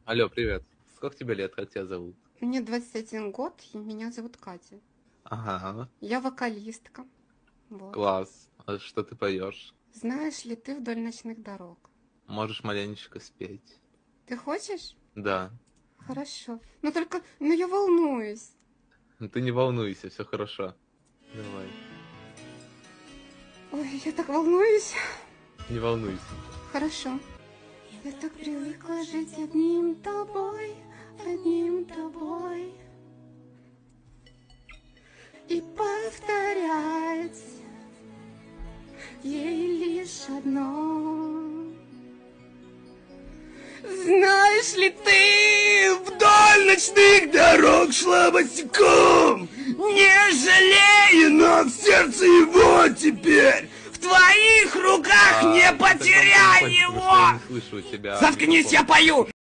Алло, привет. Сколько тебе лет, как тебя зовут? Мне 21 год, и меня зовут Катя. Ага, Я вокалистка. Вот. класс. А что ты поешь? Знаешь ли ты «Вдоль ночных дорог»? Можешь маленечко спеть? Ты хочешь? Да. Хорошо. Но только, я волнуюсь. Ну ты не волнуйся, все хорошо. Давай. Ой, я так волнуюсь. Не волнуйся. Хорошо. Я так привыкла жить одним тобой, одним тобой. И повторять ей лишь одно. Знаешь ли ты, Вдоль ночных дорог шла босиком, не жалея, но в сердце его теперь. В твоих руках не Тогда потеряй ты не пой, потому что я его. не слышу у тебя Заткнись, микрофон. я пою.